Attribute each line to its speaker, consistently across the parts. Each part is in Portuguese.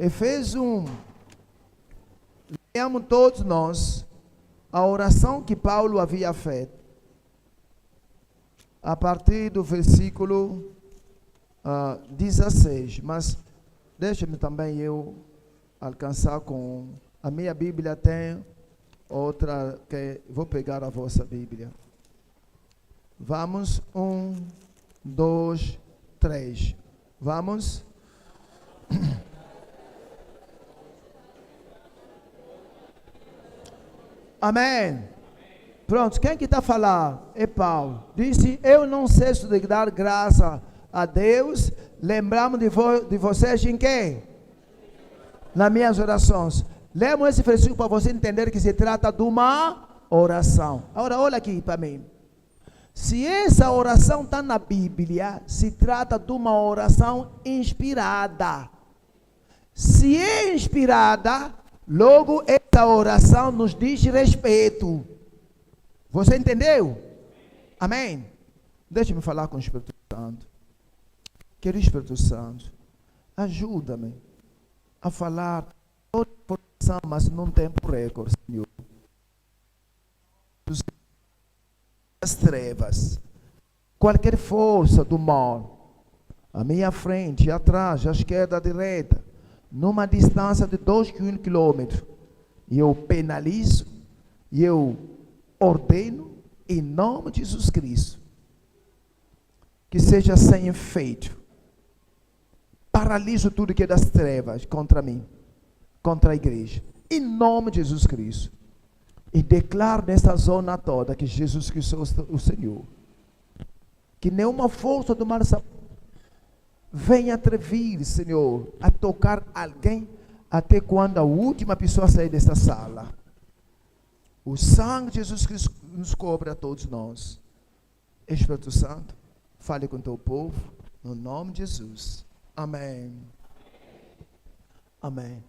Speaker 1: Efésios 1. Leamos todos nós a oração que Paulo havia feito. A partir do versículo 16. Mas deixe-me também eu alcançar com... A minha Bíblia tem outra que... Vou pegar a vossa Bíblia. Vamos, 1, 2, 3. Vamos. Amém. Pronto, quem que está falando? É Paulo. Disse, eu não cesso de dar graça a Deus, lembramos de vocês em quê? Nas minhas orações. Lemos esse versículo para você entender que se trata de uma oração. Agora, olha aqui para mim. Se essa oração está na Bíblia, se trata de uma oração inspirada. Se é inspirada, logo essa oração nos diz respeito. Você entendeu? Amém? Deixa-me falar com o Espírito Santo. Querido Espírito Santo, ajuda-me a falar toda informação, mas num tempo recorde, Senhor. As trevas, qualquer força do mal, à minha frente, atrás, à esquerda, à direita, numa distância de 2 quilômetros, e eu penalizo, e eu ordeno, em nome de Jesus Cristo, que seja sem efeito. Paraliso tudo que é das trevas contra mim, contra a igreja, em nome de Jesus Cristo. E declaro nessa zona toda que Jesus Cristo é o Senhor. Que nenhuma força do mal venha atrever, Senhor, a tocar alguém até quando a última pessoa sair desta sala. O sangue de Jesus Cristo nos cobre a todos nós. Espírito Santo, fale com o teu povo, no nome de Jesus. Amém. Amém.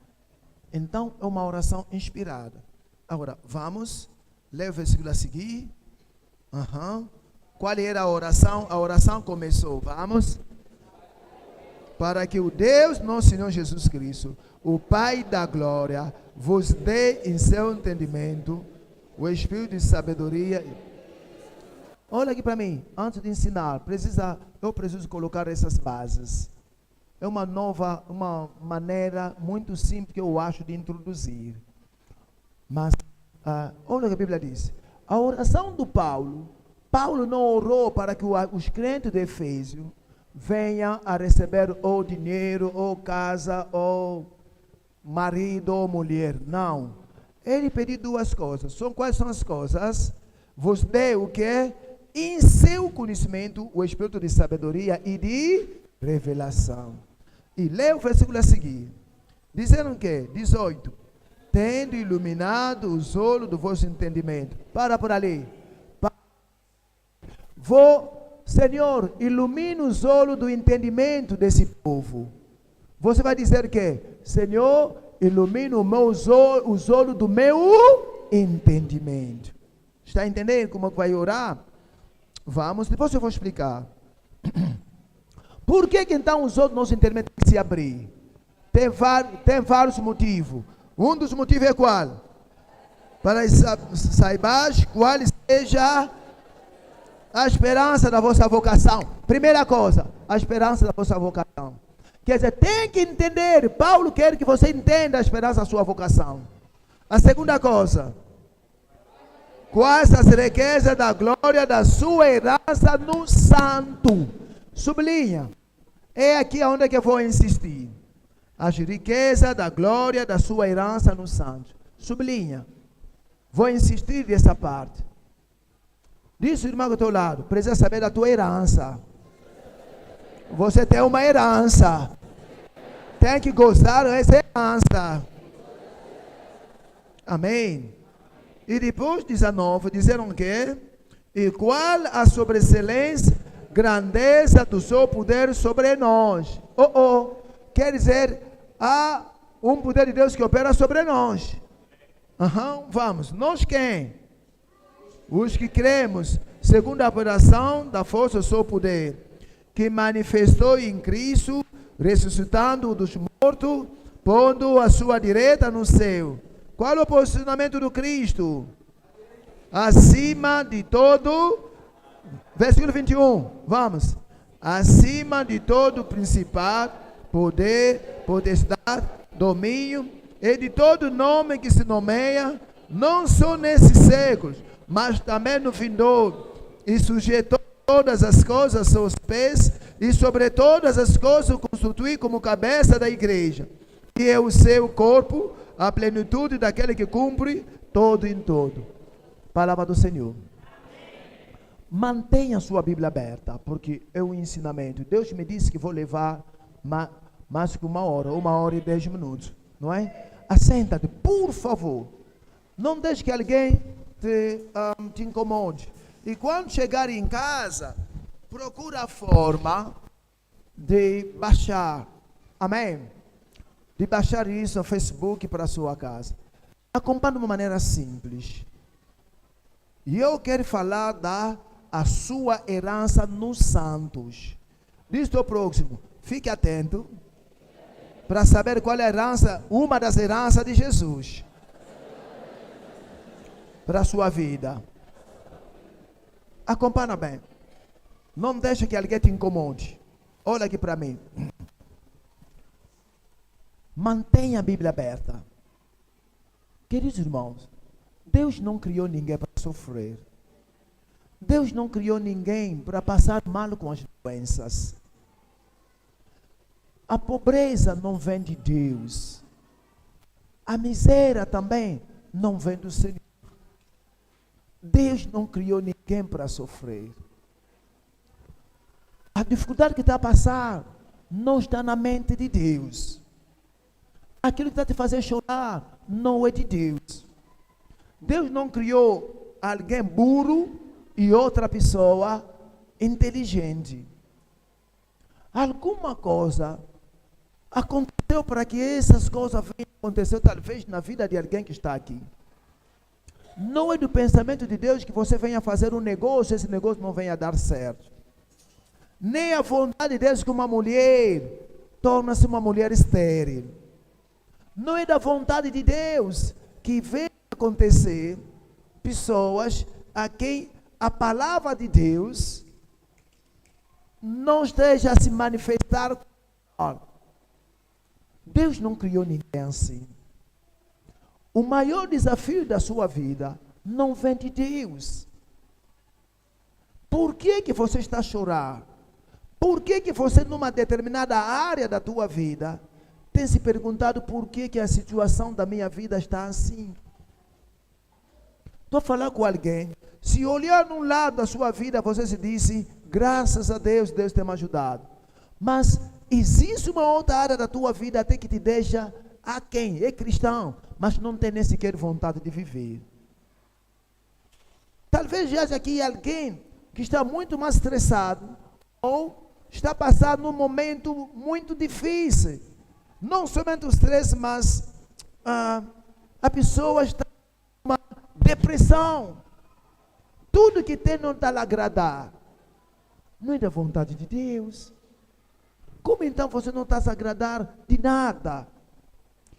Speaker 1: Então, é uma oração inspirada. Agora, vamos ler o versículo a seguir. Qual era a oração? A oração começou, vamos. Para que o Deus, nosso Senhor Jesus Cristo, o Pai da glória, vos dê em seu entendimento o espírito de sabedoria. Olha aqui para mim, antes de ensinar, eu preciso colocar essas bases. É uma maneira muito simples que eu acho de introduzir. Mas, olha o que a Bíblia diz. A oração do Paulo não orou para que os crentes de Efésio venham a receber ou dinheiro, ou casa, ou marido, ou mulher. Não. Ele pediu duas coisas. Quais são as coisas? Vos dê o que? Em seu conhecimento, o espírito de sabedoria e de revelação. E leia o versículo a seguir. Dizendo que? 18. Tendo iluminado os olhos do vosso entendimento. Para por ali. Senhor, ilumina os olhos do entendimento desse povo. Você vai dizer que, Senhor, ilumina os olhos do meu entendimento. Está entendendo como vai orar? Vamos, depois eu vou explicar. Por que então os olhos do nosso entendimento têm que se abrir? Tem vários motivos. Um dos motivos é qual? Para saibais qual seja a esperança da vossa vocação. Primeira coisa, a esperança da vossa vocação. Quer dizer, tem que entender. Paulo quer que você entenda a esperança da sua vocação. A segunda coisa, quais as riquezas da glória da sua herança no santo. Sublinha. É aqui onde que eu vou insistir. As riquezas da glória da sua herança no santo. Sublinha. Vou insistir nessa parte. Diz o irmão do teu lado, precisa saber da tua herança. Você tem uma herança. Tem que gostar dessa herança. Amém. E depois 19, disseram que e qual a sobreexcelência, grandeza do seu poder sobre nós. Quer dizer, há um poder de Deus que opera sobre nós. Vamos, nós quem? Os que cremos, segundo a operação da força do seu poder, que manifestou em Cristo, ressuscitando dos mortos, pondo a sua direita no céu. Qual é o posicionamento do Cristo? Acima de todo, versículo 21, vamos. Acima de todo principado, poder, potestade, domínio, e de todo nome que se nomeia, não só nesses séculos, mas também no vindouro, e sujeitou todas as coisas aos seus pés, e sobre todas as coisas o constitui como cabeça da igreja, que é o seu corpo, a plenitude daquele que cumpre todo em todo. Palavra do Senhor. Mantenha sua Bíblia aberta, porque é um ensinamento. Deus me disse que vou levar mais que 1 hora e 10 minutos, não é? Assenta-te, por favor. Não deixe que alguém te incomode. E quando chegar em casa, procura a forma de baixar. Amém? De baixar isso no Facebook para a sua casa. Acompanhe de uma maneira simples. E eu quero falar da a sua herança nos santos. Diz ao próximo, fique atento para saber qual é a herança, uma das heranças de Jesus para a sua vida. Acompanha bem. Não deixe que alguém te incomode. Olha aqui para mim. Mantenha a Bíblia aberta. Queridos irmãos, Deus não criou ninguém para sofrer. Deus não criou ninguém para passar mal com as doenças. A pobreza não vem de Deus. A miséria também não vem do Senhor. Deus não criou ninguém para sofrer. A dificuldade que está a passar não está na mente de Deus. Aquilo que está a te fazer chorar não é de Deus. Deus não criou alguém burro e outra pessoa inteligente. Alguma coisa aconteceu para que essas coisas venham acontecer, talvez na vida de alguém que está aqui. Não é do pensamento de Deus que você venha fazer um negócio, esse negócio não venha dar certo. Nem a vontade de Deus que uma mulher torna-se uma mulher estéril. Não é da vontade de Deus que venha acontecer pessoas a quem a palavra de Deus não esteja a se manifestar. Deus não criou ninguém assim. O maior desafio da sua vida não vem de Deus. Por que que você está a chorar? Por que que você, numa determinada área da tua vida, tem se perguntado por que que a situação da minha vida está assim? Estou a falar com alguém. Se olhar num lado da sua vida, você se disse, graças a Deus, Deus tem me ajudado. Mas existe uma outra área da tua vida até que te deixa aquém. É cristão, mas não tem nem sequer vontade de viver. Talvez haja aqui alguém que está muito mais estressado ou está passando num momento muito difícil. Não somente o estresse, mas a pessoa está com uma depressão. Tudo que tem não está a lhe agradar. Não é da vontade de Deus. Como então você não está a se agradar de nada?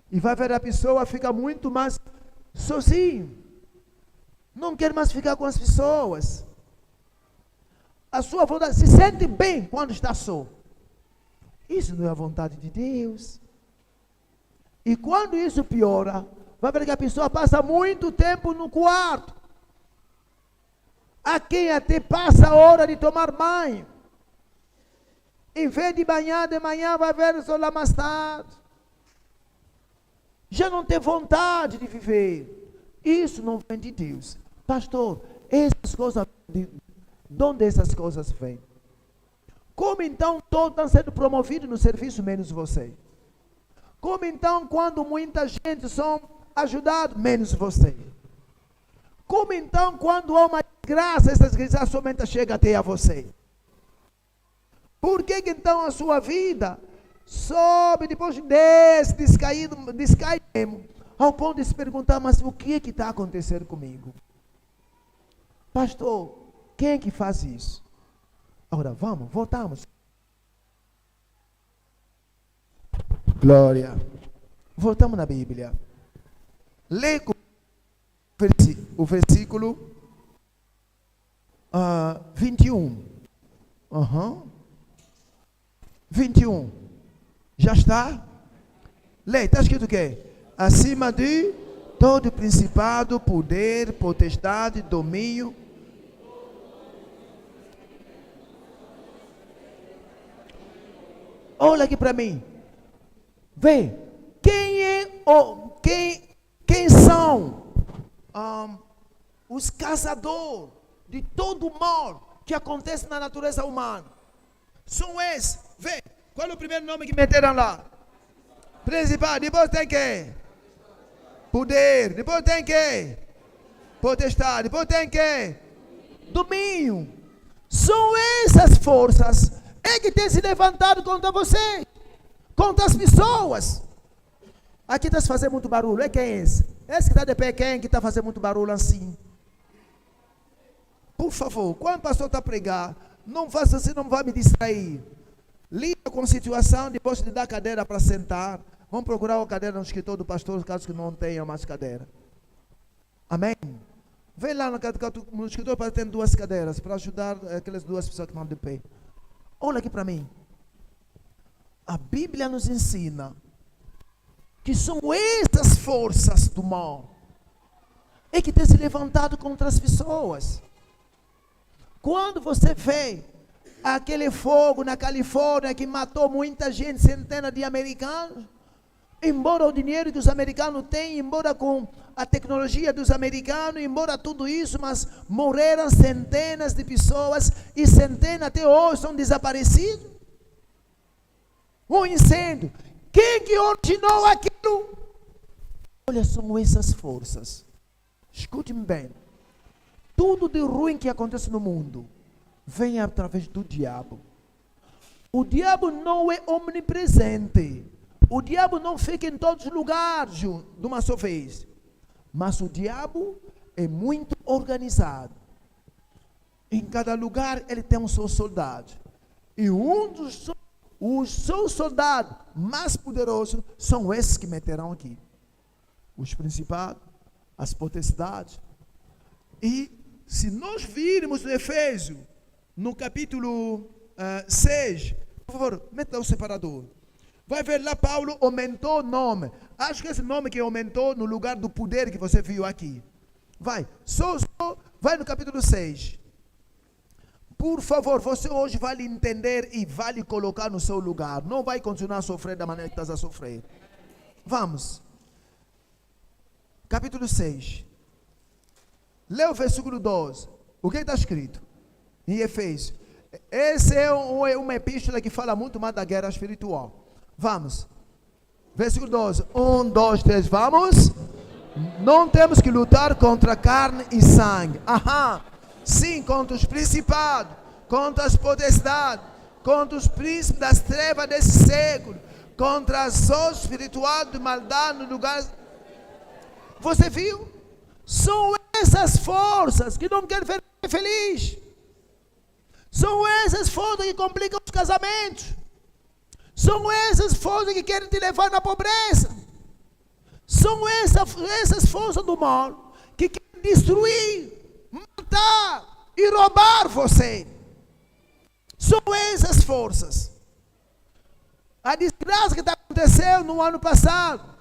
Speaker 1: E vai ver a pessoa fica muito mais sozinho. Não quer mais ficar com as pessoas. A sua vontade se sente bem quando está só. Isso não é a vontade de Deus. E quando isso piora, vai ver que a pessoa passa muito tempo no quarto. Há quem até passa a hora de tomar banho. Em vez de banhar de manhã, vai ver só lá mais tarde. Já não tem vontade de viver. Isso não vem de Deus. Pastor, essas coisas, de onde essas coisas vêm? Como então todos estão sendo promovidos no serviço, menos você? Como então quando muita gente são ajudados, menos você? Como então quando há uma desgraça, essas desgraças somente chegam até a você? Por que então a sua vida sobe, depois desce, descai mesmo, ao ponto de se perguntar, mas o que é que está acontecendo comigo? Pastor, quem é que faz isso? Agora voltamos. Glória. Voltamos na Bíblia. Lê o versículo 21. 21. Já está? Lê, está escrito o quê? Acima de todo principado, poder, potestade, domínio. Olha aqui para mim. Vê. Quem são os caçadores de todo o mal que acontece na natureza humana? São esses. Vê. Qual é o primeiro nome que meteram lá? Principal. Depois tem que? Poder. Depois tem que? Potestade. Depois tem que? Domínio. São essas forças que têm se levantado contra você, contra as pessoas. Aqui está se fazendo muito barulho. É quem é esse? Esse que está de pé, quem que está fazendo muito barulho assim? Por favor, quando o pastor está a pregar, não faça assim, não vai me distrair. Lida com a situação, depois de dar cadeira para sentar. Vamos procurar uma cadeira no escritório do pastor, caso que não tenha mais cadeira. Amém? Vem lá no escritório para ter 2 cadeiras, para ajudar aquelas 2 pessoas que estão de pé. Olha aqui para mim. A Bíblia nos ensina que são essas forças do mal que têm se levantado contra as pessoas. Quando você vê aquele fogo na Califórnia que matou muita gente, centenas de americanos, embora o dinheiro que os americanos têm, embora com a tecnologia dos americanos, embora tudo isso, mas morreram centenas de pessoas e centenas até hoje são desaparecidos. Um incêndio. Quem que originou aquilo? Olha, são essas forças. Escute-me bem. Tudo de ruim que acontece no mundo vem através do diabo. O diabo não é omnipresente. O diabo não fica em todos os lugares de uma só vez. Mas o diabo é muito organizado. Em cada lugar ele tem um seu soldado. E os seus soldados mais poderosos são esses que meterão aqui. Os principados, as potestades. E se nós virmos no Efésio, no capítulo 6, por favor, meta o separador. Vai ver lá, Paulo aumentou o nome. Acho que esse nome que aumentou no lugar do poder que você viu aqui. Vai no capítulo 6. Por favor, você hoje vai entender e vai lhe colocar no seu lugar. Não vai continuar a sofrer da maneira que estás a sofrer. Vamos. Capítulo 6. Lê o versículo 12. O que está escrito? Em Efésios. Essa é uma epístola que fala muito mais da guerra espiritual. Vamos. Versículo 12. 1, 2, 3, vamos. Não temos que lutar contra carne e sangue. Sim, contra os principados, contra as potestades, contra os príncipes das trevas desse século, contra as forças espirituais de maldade no lugar. Você viu? São essas forças que não querem ver feliz. São essas forças que complicam os casamentos. São essas forças que querem te levar na pobreza. São essas forças do mal que querem destruir, matar e roubar você. São essas forças. A desgraça que está acontecendo no ano passado,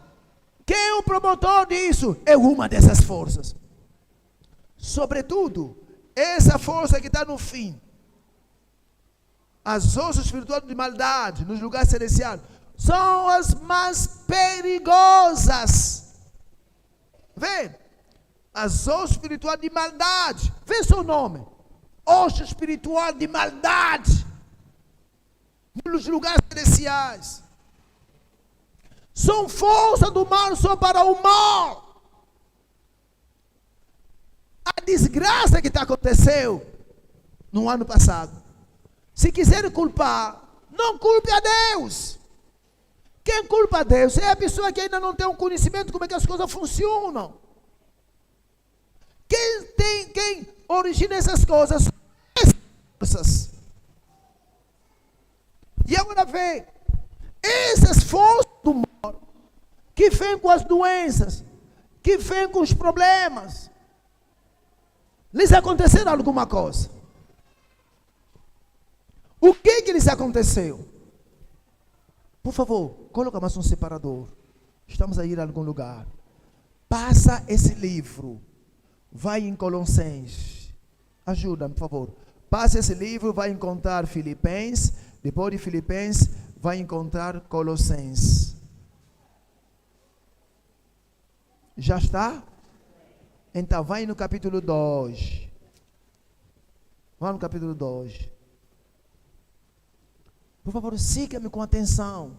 Speaker 1: quem é o promotor disso? É uma dessas forças. Sobretudo, essa força que está no fim. As forças espirituais de maldade nos lugares celestiais são as mais perigosas. Vê? As forças espirituais de maldade. Vê seu nome. Hoste espiritual de maldade nos lugares celestiais. São forças do mal só para o mal. A desgraça que aconteceu no ano passado. Se quiserem culpar, não culpe a Deus. Quem culpa a Deus é a pessoa que ainda não tem um conhecimento de como é que as coisas funcionam. Quem origina essas coisas são essas forças. E agora vê, essas forças do mal que vem com as doenças, que vem com os problemas. Lhes aconteceu alguma coisa? O que lhes aconteceu? Por favor, coloca mais um separador. Estamos a ir a algum lugar. Passa esse livro. Vai em Colossenses. Ajuda-me, por favor. Passa esse livro, vai encontrar Filipenses. Depois de Filipenses, vai encontrar Colossenses. Já está? Então, vai no capítulo 2. Vamos no capítulo 2. Por favor, siga-me com atenção.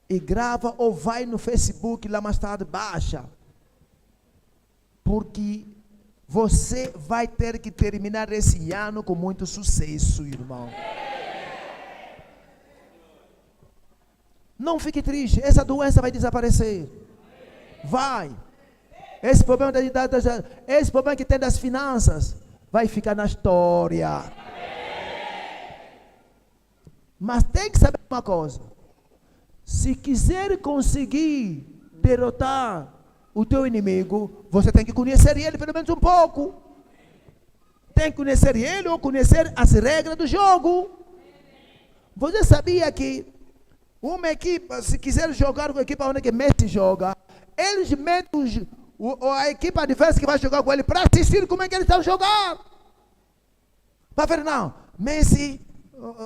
Speaker 1: E grava ou vai no Facebook, lá mais tarde, baixa. Porque você vai ter que terminar esse ano com muito sucesso, irmão. Não fique triste, essa doença vai desaparecer. Vai. Esse problema esse problema que tem das finanças vai ficar na história. Mas tem que saber uma coisa. Se quiser conseguir derrotar o teu inimigo, você tem que conhecer ele pelo menos um pouco. Tem que conhecer ele ou conhecer as regras do jogo. Você sabia que uma equipe, se quiser jogar com a equipe onde Messi joga, eles metem a equipe adversa que vai jogar com ele para assistir como é que eles estão jogando. Para ver, não, Messi,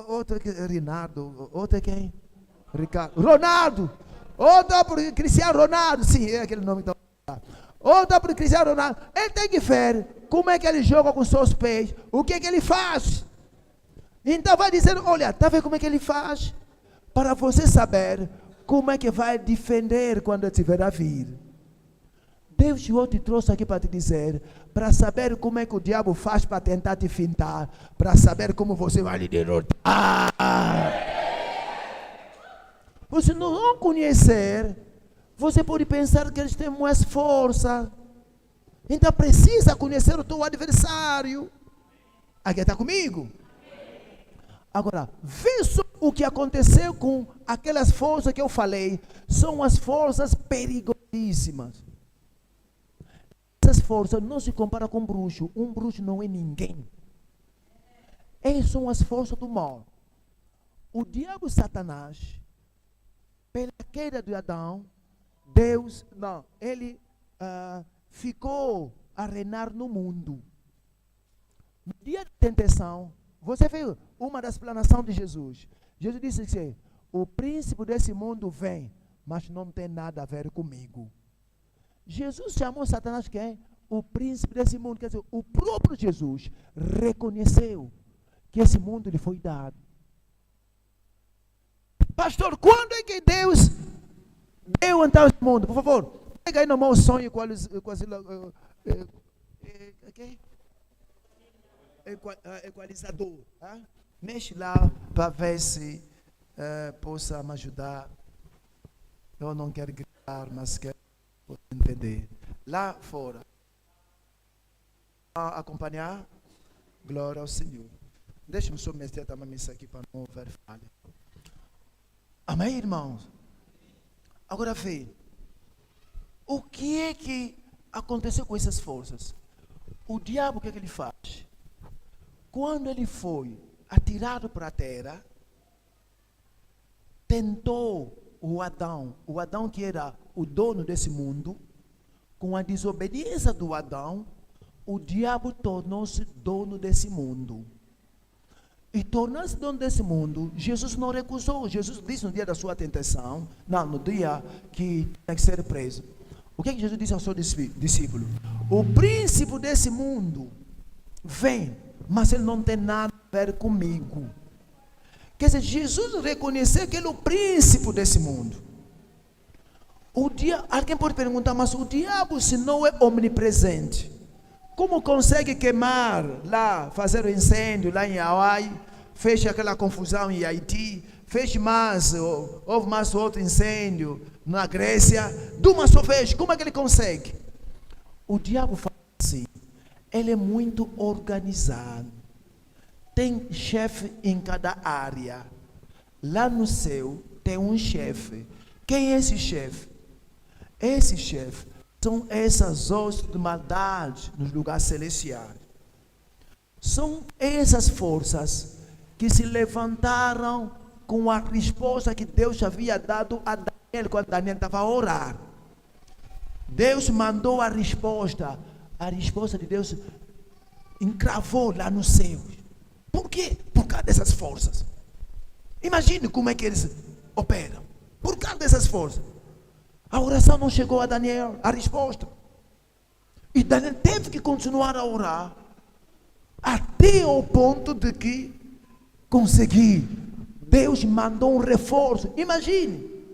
Speaker 1: outro que Ronaldo, outro quem? Ricardo, Ronaldo, outro por Cristiano Ronaldo, sim, é aquele nome tão. Outro por Cristiano Ronaldo, ele tem que ver como é que ele joga com seus pés, o que é que ele faz. Então vai dizer, olha, está vendo como é que ele faz? Para você saber como é que vai defender quando estiver a vir. Deus te trouxe aqui para te dizer, para saber como é que o diabo faz para tentar te fintar, para saber como você vai lhe derrotar. Você não conhecer, você pode pensar que eles têm mais força. Então precisa conhecer o teu adversário. Aqui está comigo? Agora, vê só o que aconteceu com aquelas forças que eu falei. São as forças perigosíssimas. Essas forças não se comparam com um bruxo. Um bruxo não é ninguém. Essas são as forças do mal. O diabo Satanás, pela queda de Adão, Deus, não, ele ficou a reinar no mundo. No dia da tentação, você viu uma das explanações de Jesus. Jesus disse que o príncipe desse mundo vem, mas não tem nada a ver comigo. Jesus chamou Satanás quem? O príncipe desse mundo. Quer dizer, o próprio Jesus reconheceu que esse mundo lhe foi dado. Pastor, quando é que Deus deu então esse mundo? Por favor, pega aí no meu sonho equalizador. Tá? Mexe lá para ver se possa me ajudar. Eu não quero gritar, mas quero entender. Lá fora. Acompanhar? Glória ao Senhor. Deixa-me só mexer também isso aqui para não haver falha. Amém, irmãos? Agora vê. O que é que aconteceu com essas forças? O diabo, o que é que ele faz? Quando ele foi atirado para a terra, tentou o Adão que era o dono desse mundo, com a desobediência do Adão, o diabo tornou-se dono desse mundo. E tornar-se dono desse mundo, Jesus não recusou. Jesus disse no dia da sua tentação, não, no dia que tinha que ser preso. O que é que Jesus disse ao seu discípulo? O príncipe desse mundo vem, mas ele não tem nada a ver comigo. Quer dizer, Jesus reconheceu que ele é o príncipe desse mundo. Alguém pode perguntar, mas o diabo, se não é omnipresente, como consegue queimar lá, fazer o incêndio lá em Hawaii, fez aquela confusão em Haiti, houve mais outro incêndio na Grécia, de uma só vez, como é que ele consegue? O diabo faz assim, ele é muito organizado, tem chefe em cada área, lá no céu tem um chefe. Quem é esse chefe? Esses chefes são essas hostes de maldade nos lugares celestiais. São essas forças que se levantaram com a resposta que Deus havia dado a Daniel quando Daniel estava a orar. Deus mandou a resposta de Deus encravou lá no céu. Por quê? Por causa dessas forças. Imagine como é que eles operam. Por causa dessas forças. A oração não chegou a Daniel, a resposta. E Daniel teve que continuar a orar até o ponto de que conseguir. Deus mandou um reforço. Imagine.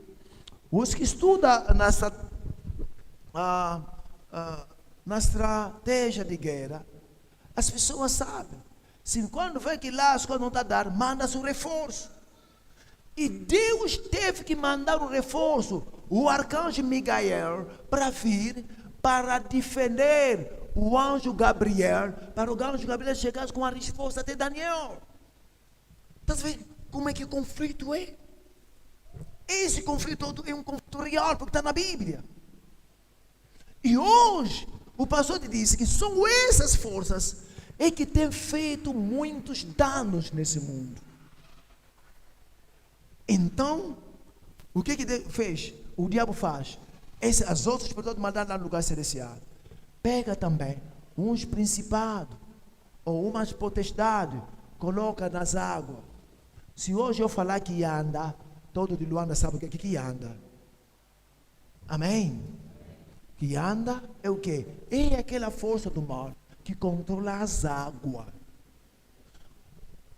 Speaker 1: Os que estudam na estratégia de guerra, as pessoas sabem. Se quando vê que lá as coisas não estão a dar, manda-se um reforço. E Deus teve que mandar um reforço, o arcanjo Miguel, para vir, para defender o anjo Gabriel, para o anjo Gabriel chegar com a resposta até Daniel. Está vendo como é que o conflito é? Esse conflito é um conflito real, porque está na Bíblia. E hoje, o pastor te disse que são essas forças que têm feito muitos danos nesse mundo. Então, o que fez? O diabo faz. As outras pessoas mandaram lá no lugar celestial. Pega também uns principados ou umas potestades, coloca nas águas. Se hoje eu falar que anda, todo de Luanda sabe o que anda. Amém? Que anda é o quê? É aquela força do mal que controla as águas.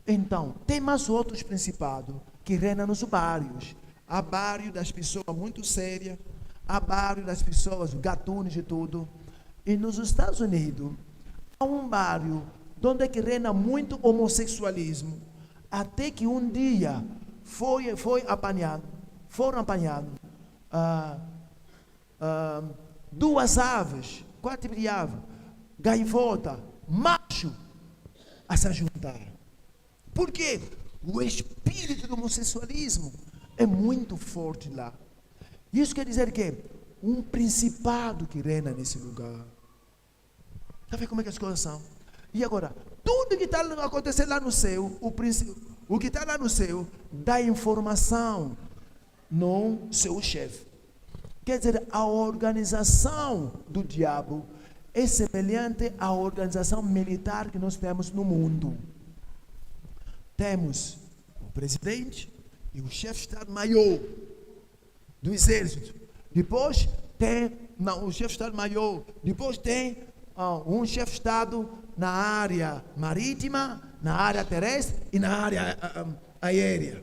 Speaker 1: Então, tem mais outros principados que reinam nos bairros. Há bairro das pessoas muito sérias, há bairro das pessoas gatunes e tudo. E nos Estados Unidos, há um bairro onde é que reina muito homossexualismo. Até que um dia foram apanhados duas aves, quatro tipos de ave, gaivota, macho, a se juntar. Por quê? O espírito do homossexualismo é muito forte lá. Isso quer dizer que um principado que reina nesse lugar. Está vendo como é que as coisas são? E agora, tudo que está acontecendo lá no céu, o que está lá no céu, dá informação no seu chefe. Quer dizer, a organização do diabo é semelhante à organização militar que nós temos no mundo. Temos o presidente e o chefe de Estado-Maior do exército. Depois tem o chefe de Estado-Maior. Depois tem um chefe de Estado na área marítima, na área terrestre e na área aérea.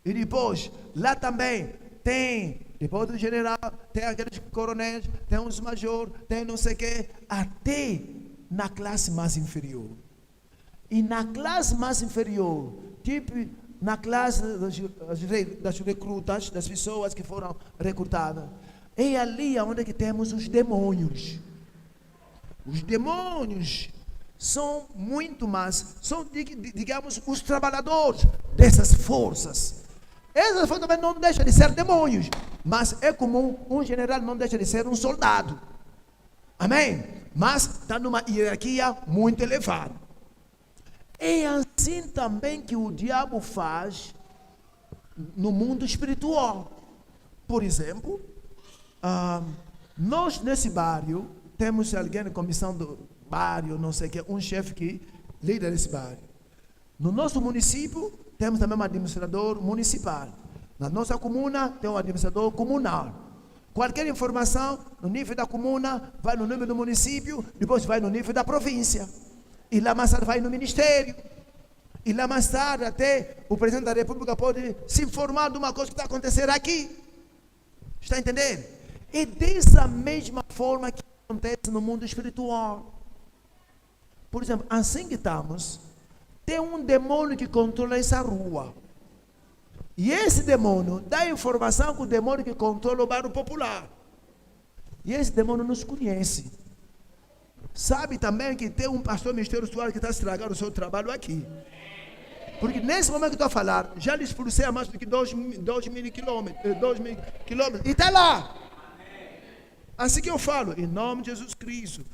Speaker 1: E depois, lá também tem, depois do general, tem aqueles coronéis, tem uns major, tem não sei o quê, até na classe mais inferior. E na classe mais inferior, tipo na classe das recrutas, das pessoas que foram recrutadas, é ali onde que temos os demônios. Os demônios são muito mais, são, digamos, os trabalhadores dessas forças. Essas forças também não deixam de ser demônios, mas é comum, um general não deixa de ser um soldado. Amém? Mas está numa hierarquia muito elevada. É assim também que o diabo faz no mundo espiritual. Por exemplo, nós nesse bairro temos alguém na comissão do bairro, não sei o que, um chefe que lida esse bairro. No nosso município, temos também um administrador municipal. Na nossa comuna, tem um administrador comunal. Qualquer informação, no nível da comuna, vai no nível do município, depois vai no nível da província. E lá mais tarde vai no ministério. E lá mais tarde até o presidente da república pode se informar de uma coisa que está acontecendo aqui. Está entendendo? É dessa mesma forma que acontece no mundo espiritual. Por exemplo, assim que estamos, tem um demônio que controla essa rua. E esse demônio dá informação com o demônio que controla o bairro popular. E esse demônio nos conhece. Sabe também que tem um pastor Ministério Soares que está estragando o seu trabalho aqui. Porque nesse momento que estou a falar, já lhe expulsei a mais do que 2.000 quilômetros. E está lá. Assim que eu falo, em nome de Jesus Cristo,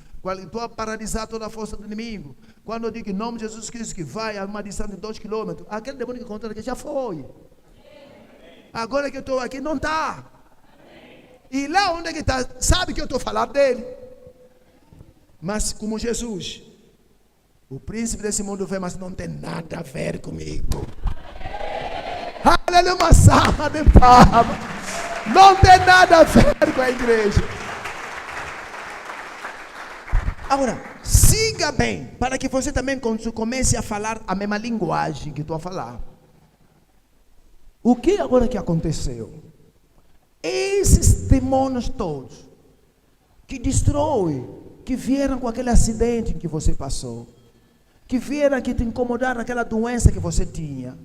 Speaker 1: estou a paralisar toda a força do inimigo. Quando eu digo em nome de Jesus Cristo, que vai a uma distância de 2 quilômetros, aquele demônio que controla aqui já foi. Agora que eu estou aqui, não está. E lá onde é que está, sabe que eu estou falando dele. Mas como Jesus, o príncipe desse mundo vem, mas não tem nada a ver comigo. Aleluia, uma salva de palmas. Não tem nada a ver com a igreja. Agora, siga bem, para que você também comece a falar a mesma linguagem que estou a falar. O que agora que aconteceu? Esses demônios todos, que destroem, que vieram com aquele acidente que você passou, que vieram que te incomodaram aquela doença que você tinha,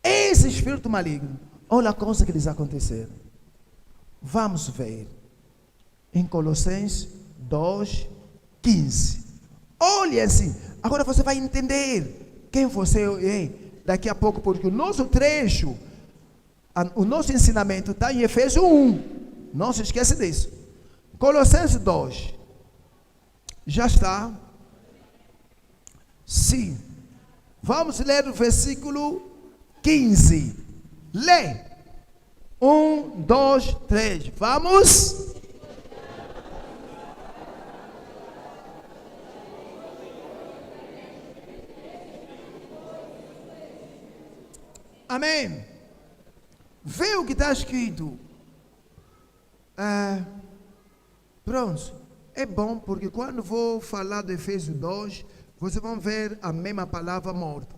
Speaker 1: esse espírito maligno, olha a coisa que lhes aconteceram. Vamos ver em Colossenses 2:15. Olha assim, agora você vai entender quem você é daqui a pouco, porque o nosso trecho, o nosso ensinamento está em Efésios 1. Não se esqueça disso. Colossenses 2. Já está? Sim. Vamos ler o versículo 15. Lê. 1, 2, 3. Vamos. Amém. Vê o que está escrito. Pronto. É bom porque quando vou falar de Efésios 2, vocês vão ver a mesma palavra morto.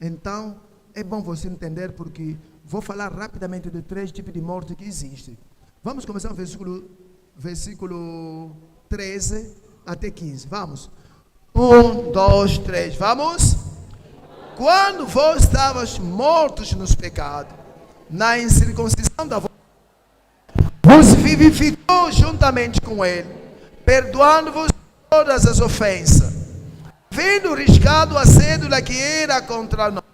Speaker 1: Então, é bom você entender porque vou falar rapidamente de 3 tipos de morte que existem. Vamos começar no versículo 13 até 15. Vamos. 1, 2, 3. Vamos. Quando vós estavas mortos nos pecados, na incircuncisão da vossa, vos vivificou juntamente com ele, perdoando-vos todas as ofensas, vendo riscado a cédula que era contra nós,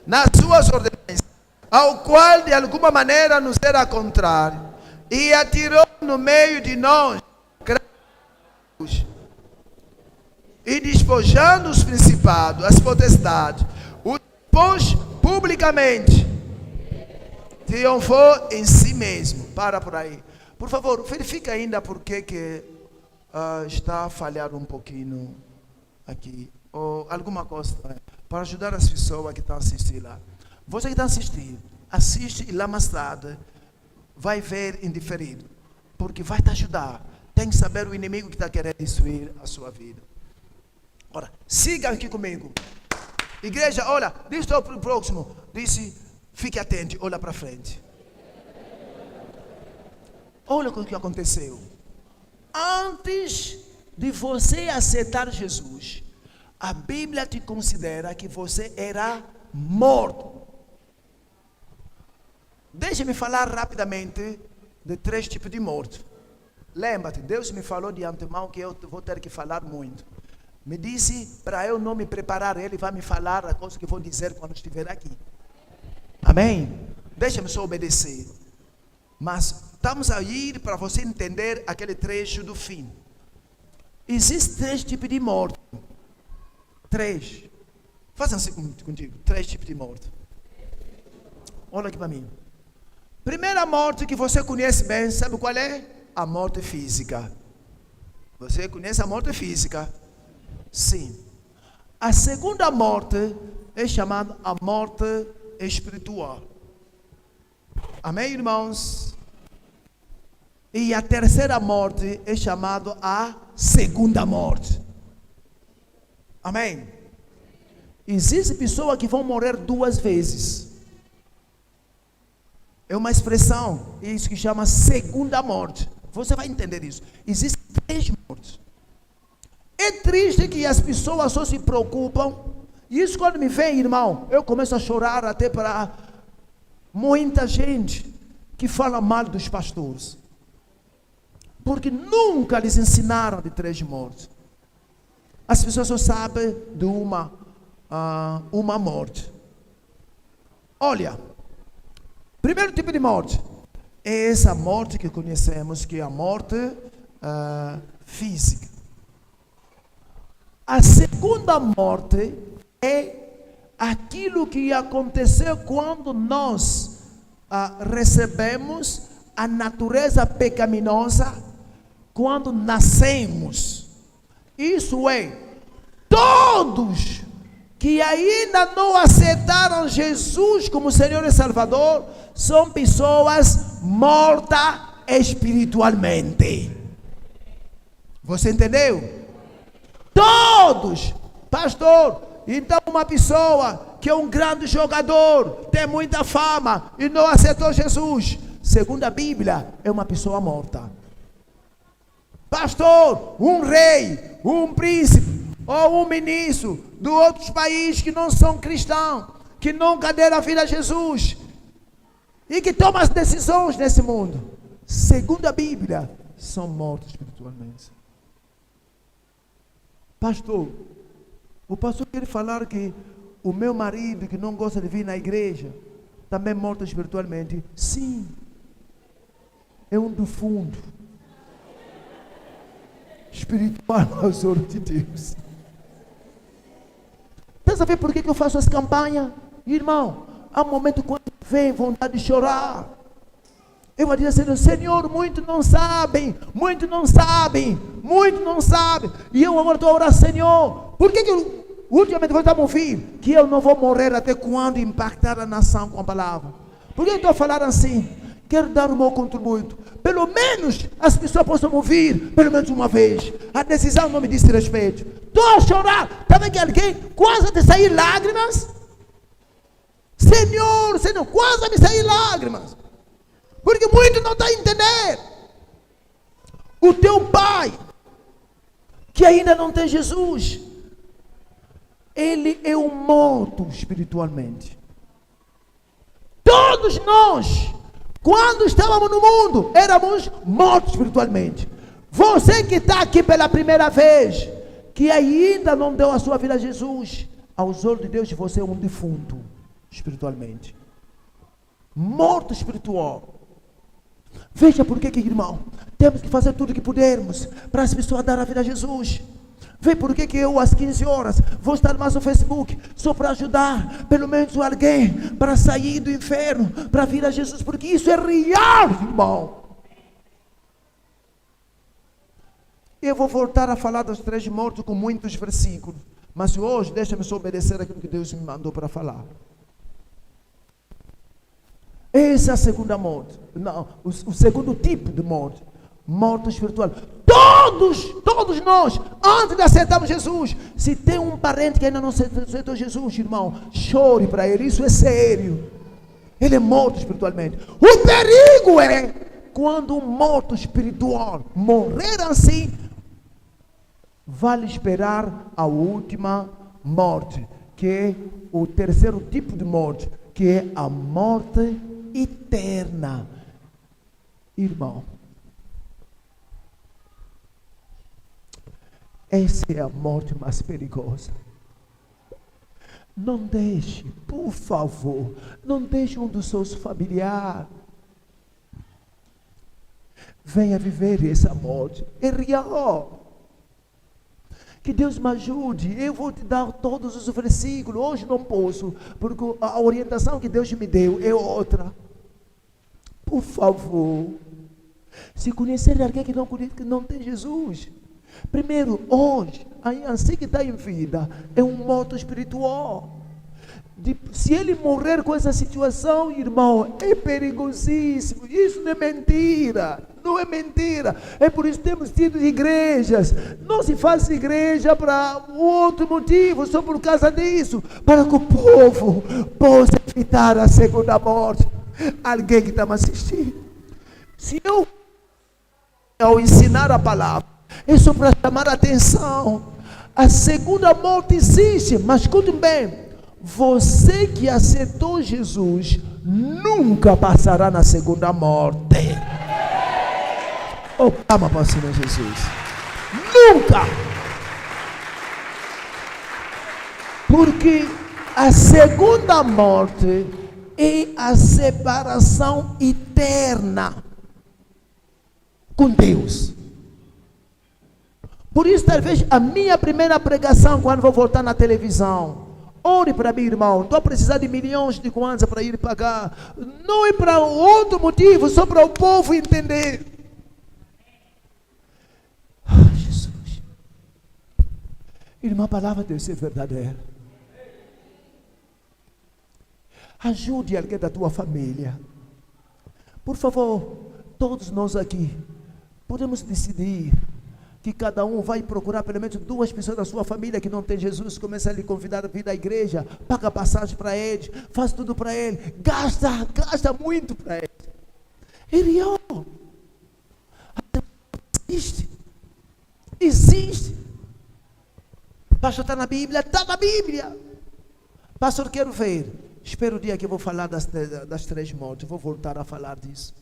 Speaker 1: nas suas ordenanças, ao qual de alguma maneira nos era contrário, e atirou no meio de nós, e despojando os principados, as potestades, os expôs publicamente, triunfou em si mesmo. Para por aí. Por favor, verifica ainda porque que está a falhar um pouquinho aqui. Ou alguma coisa para ajudar as pessoas que estão assistindo lá. Você que está assistindo, assiste e lá mais tarde vai ver indiferido. Porque vai te ajudar. Tem que saber o inimigo que está querendo destruir a sua vida. Ora, siga aqui comigo. Igreja, olha, diz para o próximo. Disse, fique atento, olha para frente. Olha o que aconteceu. Antes de você aceitar Jesus, a Bíblia te considera que você era morto. Deixa-me falar rapidamente de 3 tipos de morte. Lembra-te, Deus me falou de antemão que eu vou ter que falar muito. Me disse para eu não me preparar, Ele vai me falar a coisa que vou dizer quando estiver aqui. Amém? Deixa-me só obedecer. Mas estamos a ir para você entender aquele trecho do fim. Existem 3 tipos de morte. 3. Faça assim contigo. 3 tipos de morte. Olha aqui para mim. Primeira morte que você conhece bem, sabe qual é? A morte física. Você conhece a morte física? Sim. A segunda morte é chamada a morte espiritual. Amém, irmãos? E a terceira morte é chamada a segunda morte. Amém? Existem pessoas que vão morrer 2 vezes. É uma expressão, isso que chama segunda morte. Você vai entender isso. Existem 3 mortes. É triste que as pessoas só se preocupam. E isso quando me vem, irmão, eu começo a chorar até para muita gente que fala mal dos pastores. Porque nunca lhes ensinaram de 3 mortes. As pessoas só sabem de uma morte. Olha, primeiro tipo de morte é essa morte que conhecemos, que é a morte física. A segunda morte é aquilo que aconteceu quando nós recebemos a natureza pecaminosa, quando nascemos. Isso é, todos que ainda não aceitaram Jesus como Senhor e Salvador são pessoas mortas espiritualmente. Você entendeu? Todos, pastor. Então uma pessoa que é um grande jogador, tem muita fama e não aceitou Jesus, segundo a Bíblia, é uma pessoa morta. Pastor, um rei, um príncipe ou um ministro de outros países que não são cristãos, que nunca deram a vida a Jesus e que tomam as decisões nesse mundo, segundo a Bíblia, são mortos espiritualmente. Pastor, o pastor quer falar que o meu marido que não gosta de vir na igreja também é morto espiritualmente? Sim, é um defunto espiritual aos olhos de Deus. Pensa a ver por que eu faço essa campanha? Irmão, há um momento quando vem vontade de chorar. Eu vou dizer, Senhor, muitos não sabem, muitos não sabem, muitos não sabem. E eu agora estou a orar, Senhor, por que eu ultimamente vou dar meu filho? Que eu não vou morrer até quando impactar a nação com a palavra. Por que eu estou a falar assim? Quero dar o meu contributo. Pelo menos as pessoas possam ouvir, pelo menos uma vez. A decisão não me disse respeito. Estou a chorar. Está vendo que alguém quase de sair lágrimas? Senhor, Senhor, quase me sair lágrimas. Porque muito não está a entender. O teu pai, que ainda não tem Jesus, ele é um morto espiritualmente. Todos nós, quando estávamos no mundo, éramos mortos espiritualmente. Você que está aqui pela primeira vez, que ainda não deu a sua vida a Jesus, aos olhos de Deus você é um defunto espiritualmente. Morto espiritual. Veja por que, irmão, temos que fazer tudo o que pudermos para as pessoas dar a vida a Jesus. Vê por que eu às 15 horas vou estar mais no Facebook, só para ajudar pelo menos alguém para sair do inferno, para vir a Jesus, porque isso é real, irmão. Eu vou voltar a falar dos 3 mortos com muitos versículos, mas hoje deixa-me só obedecer aquilo que Deus me mandou para falar. Essa é a segunda morte. Não, o segundo tipo de morte. Morte espiritual. Todos nós, antes de aceitarmos Jesus, se tem um parente que ainda não aceitou Jesus, irmão, chore para ele, isso é sério. Ele é morto espiritualmente. O perigo é quando um morto espiritual morrer assim, vale esperar a última morte, que é o terceiro tipo de morte, que é a morte eterna. Irmão, essa é a morte mais perigosa. Não deixe, por favor, não deixe um dos seus familiares venha viver essa morte. É real. Que Deus me ajude. Eu vou te dar todos os versículos. Hoje não posso, porque a orientação que Deus me deu é outra. Por favor, se conhecer alguém que não conhece, que não tem Jesus, primeiro, hoje, assim que está em vida, é um morto espiritual. Se ele morrer com essa situação, irmão, é perigosíssimo. Isso não é mentira. Não é mentira. É por isso que temos tido igrejas. Não se faz igreja para outro motivo, só por causa disso, para que o povo possa evitar a segunda morte. Alguém que está me assistindo, se eu ao ensinar a palavra, é só para chamar a atenção. A segunda morte existe, mas escutem bem, você que aceitou Jesus nunca passará na segunda morte. Oh, calma para o Senhor Jesus. Nunca. Porque a segunda morte é a separação eterna com Deus. Por isso, talvez, a minha primeira pregação, quando vou voltar na televisão, ore para mim, irmão. Estou a precisar de milhões de kwanza para ir pagar. Não é para outro motivo, só para o povo entender. Jesus. Irmã, a palavra de Deus é verdadeira. Ajude alguém da tua família. Por favor, todos nós aqui podemos decidir que cada um vai procurar pelo menos 2 pessoas da sua família que não tem Jesus, começa a lhe convidar a vir à igreja, paga passagem para eles, faz tudo para ele, gasta muito para ele. Ele existe. Pastor, está na Bíblia? Está na Bíblia. Pastor, quero ver. Espero o dia que eu vou falar das 3 mortes, vou voltar a falar disso.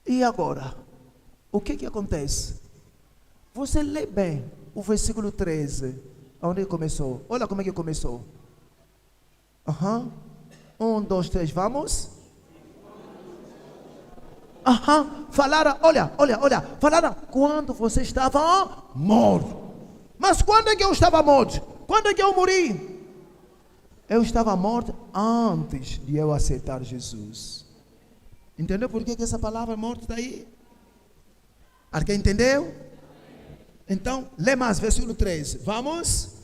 Speaker 1: E agora? O que acontece? Você lê bem o versículo 13, onde começou. Olha como é que começou. 1, 2, 3, vamos. Falaram, olha. Falaram quando você estava morto. Mas quando é que eu estava morto? Quando é que eu morri? Eu estava morto antes de eu aceitar Jesus. Entendeu por que essa palavra morto está aí? Alguém entendeu? Então, lê mais, versículo 13. Vamos?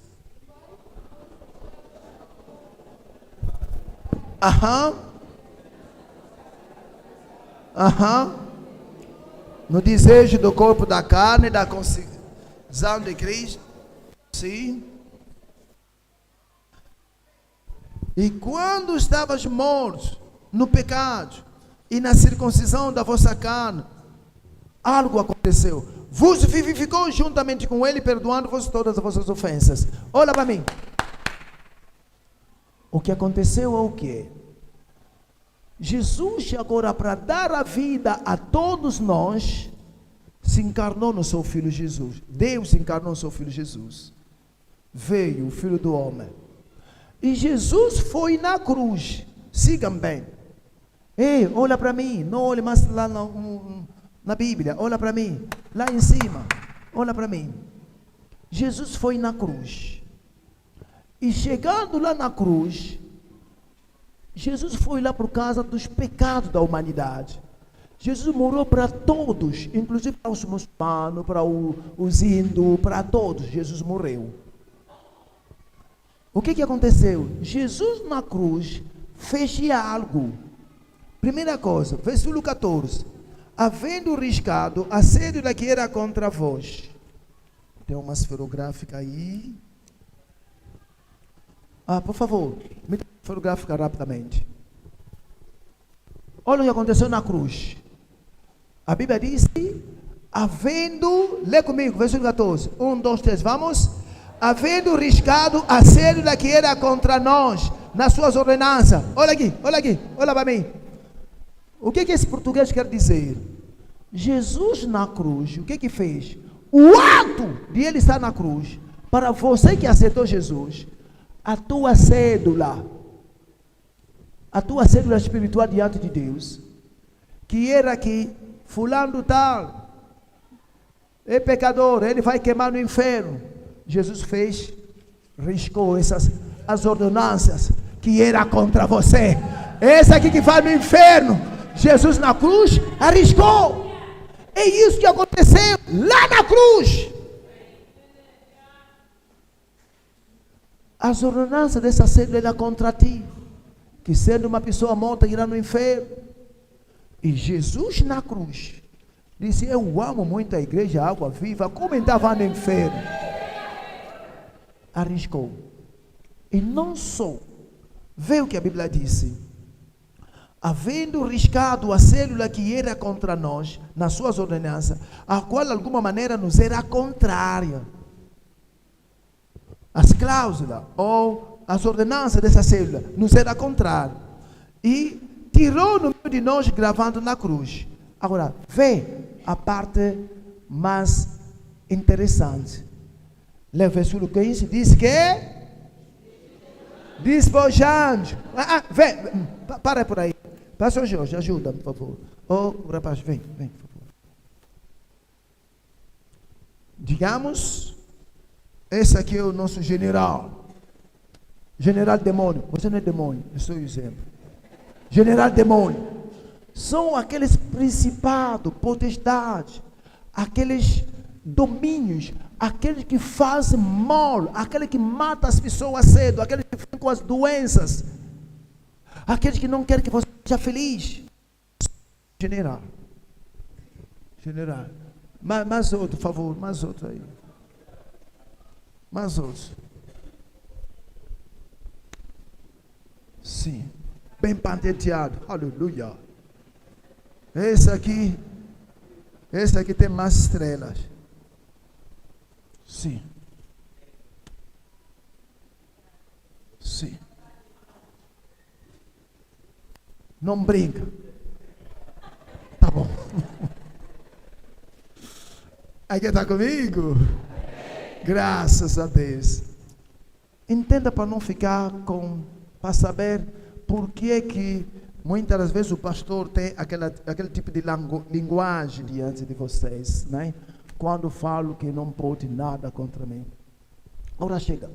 Speaker 1: No desejo do corpo da carne, da consciência de Cristo. Sim. E quando estavas mortos no pecado e na circuncisão da vossa carne, algo aconteceu. Vos vivificou juntamente com ele, perdoando-vos todas as vossas ofensas. Olha para mim. O que aconteceu é o quê? Jesus, agora, para dar a vida a todos nós, se encarnou no seu Filho Jesus. Deus se encarnou no seu Filho Jesus. Veio o Filho do Homem. E Jesus foi na cruz. Sigam bem. Ei, olha para mim. Não olhe mais lá na Bíblia, olha para mim, lá em cima, olha para mim. Jesus foi na cruz, e chegando lá na cruz, Jesus foi lá por causa dos pecados da humanidade. Jesus morreu para todos, inclusive para os muçulmanos, para os hindus, para todos. Jesus morreu. O que aconteceu? Jesus na cruz fez algo. Primeira coisa, versículo 14. Havendo riscado a cédula que era contra vós. Tem uma esferográfica aí. Por favor, me dê uma esferográfica rapidamente. Olha o que aconteceu na cruz. A Bíblia diz, lê comigo, versículo 14. 1, 2, 3, vamos. Havendo riscado a cédula que era contra nós, nas suas ordenanças. Olha aqui, olha para mim. O que esse português quer dizer? Jesus na cruz, o que fez? O ato de ele estar na cruz, para você que aceitou Jesus, a tua cédula espiritual diante de Deus, que era que fulano tal, é pecador, ele vai queimar no inferno. Jesus fez, riscou as ordenanças que era contra você. Esse aqui que vai no inferno, Jesus na cruz arriscou. É isso que aconteceu lá na cruz. As ordenanças dessa cédula eram contra ti, que sendo uma pessoa morta irá no inferno. E Jesus na cruz disse: eu amo muito a igreja Água Viva, como estava no inferno. Arriscou. E não só, vê o que a Bíblia disse: havendo riscado a célula que era contra nós, nas suas ordenanças, a qual de alguma maneira nos era contrária. As cláusulas ou as ordenanças dessa célula nos era contrária. E tirou no meio de nós, gravando na cruz. Agora, vê a parte mais interessante. Lê o versículo 15, diz que Despojando. Vem, para por aí. Pastor Jorge, ajuda-me, por favor. O rapaz, vem, por favor. Digamos, esse aqui é o nosso general. General demônio. Você não é demônio, eu sou o exemplo. General demônio. São aqueles principados, potestades, aqueles domínios, aqueles que fazem mal, aqueles que matam as pessoas cedo, aqueles que ficam com as doenças, aqueles que não querem que você seja feliz. General. General. Mais outro, por favor, mais outro aí. Mais outro. Sim. Bem patenteado. Aleluia. Esse aqui tem mais estrelas. Sim. Sim. Não brinca. Tá bom. Aqui está comigo? Graças a Deus. Entenda para não ficar para saber por que muitas das vezes o pastor tem aquele tipo de linguagem diante de vocês, né? Quando falo que não pode nada contra mim. Agora chega.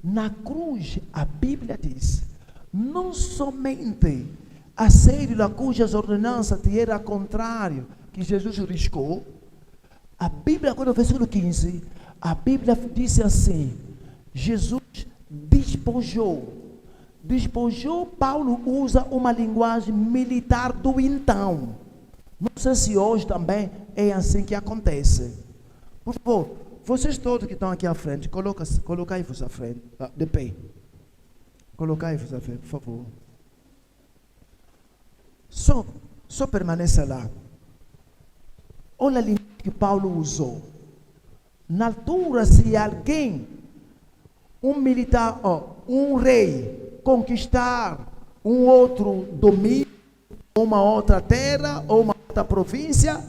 Speaker 1: Na cruz, a Bíblia diz, não somente a cédula cujas ordenanças te era contrário, que Jesus riscou. A Bíblia, quando no versículo 15, a Bíblia disse assim, Jesus despojou, Paulo usa uma linguagem militar do então. Não sei se hoje também é assim que acontece. Por favor, vocês todos que estão aqui à frente, colocai-vos à frente, de pé. Colocai-vos à frente, por favor. Só permaneça lá. Olha a linguagem que Paulo usou. Na altura, se alguém, um militar, um rei, conquistar um outro domínio, uma outra terra, ou uma outra província,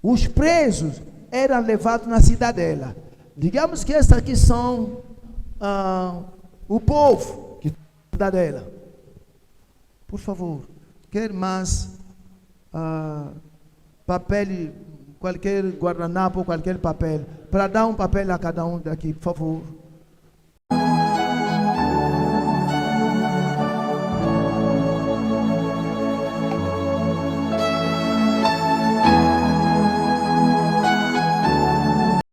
Speaker 1: os presos eram levados na cidadela. Digamos que esses aqui são o povo que está na cidadela. Por favor, quer mais papel, qualquer guardanapo, qualquer papel, para dar um papel a cada um daqui, por favor.